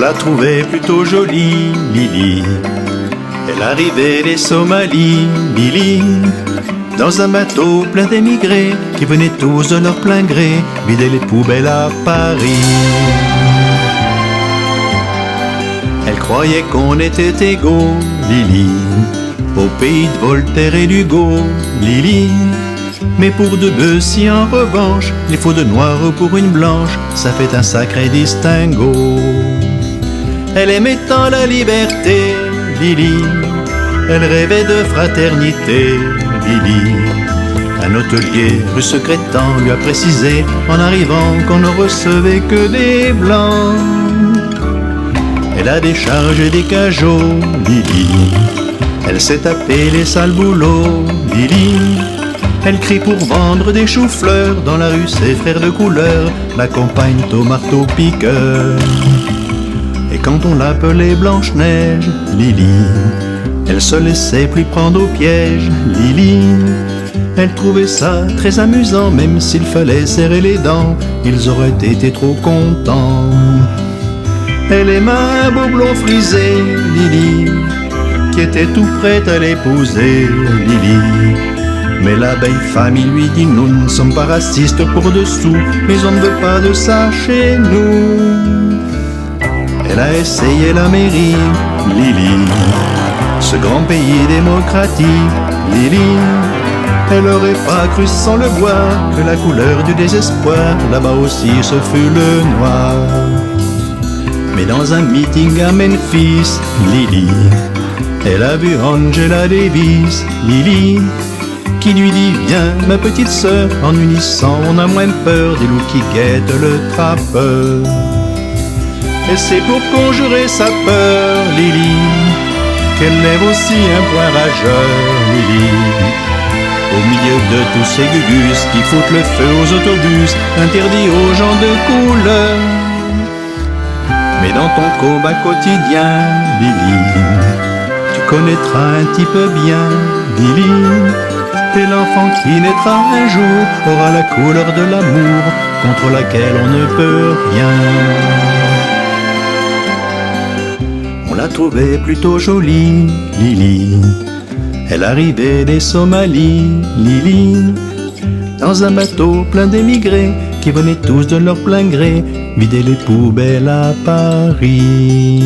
l'a trouvée plutôt jolie, Lily. Elle arrivait des Somalies, Lily, dans un bateau plein d'émigrés qui venaient tous de leur plein gré vider les poubelles à Paris. Elle croyait qu'on était égaux, Lily, au pays de Voltaire et d'Hugo, Lily. Mais pour Debussy en revanche, il faut de noir pour une blanche, ça fait un sacré distinguo. Elle aimait tant la liberté, Lily, elle rêvait de fraternité, Lily. Un hôtelier rue Secrétan lui a précisé en arrivant qu'on ne recevait que des blancs. Elle a déchargé des cajots, Lily, elle s'est tapé les sales boulots, Lily. Elle crie pour vendre des choux-fleurs dans la rue, ses frères de couleur l'accompagnent au marteau-piqueur. Et quand on l'appelait Blanche-Neige, Lily, elle se laissait plus prendre au piège, Lily. Elle trouvait ça très amusant, même s'il fallait serrer les dents, ils auraient été trop contents. Elle aima un beau blond frisé, Lily, qui était tout prêt à l'épouser, Lily. Mais la belle famille lui dit: nous ne sommes pas racistes pour dessous, mais on ne veut pas de ça chez nous. Elle a essayé l'Amérique, Lily, ce grand pays démocratique, Lily. Elle aurait pas cru sans le voir que la couleur du désespoir là-bas aussi ce fut le noir. Mais dans un meeting à Memphis, Lily, elle a vu Angela Davis, Lily, qui lui dit: viens ma petite sœur, en unissant on a moins peur des loups qui guettent le trappeur. Et c'est pour conjurer sa peur, Lily, qu'elle lève aussi un point rageur, Lily. Au milieu de tous ces gugus qui foutent le feu aux autobus, interdits aux gens de couleur. Mais dans ton combat quotidien, Lily, tu connaîtras un petit peu bien, Lily. Et l'enfant qui naîtra un jour aura la couleur de l'amour contre laquelle on ne peut rien. On l'a trouvée plutôt jolie, Lily. Elle arrivait des Somalies, Lily, dans un bateau plein d'émigrés qui venaient tous de leur plein gré vider les poubelles à Paris.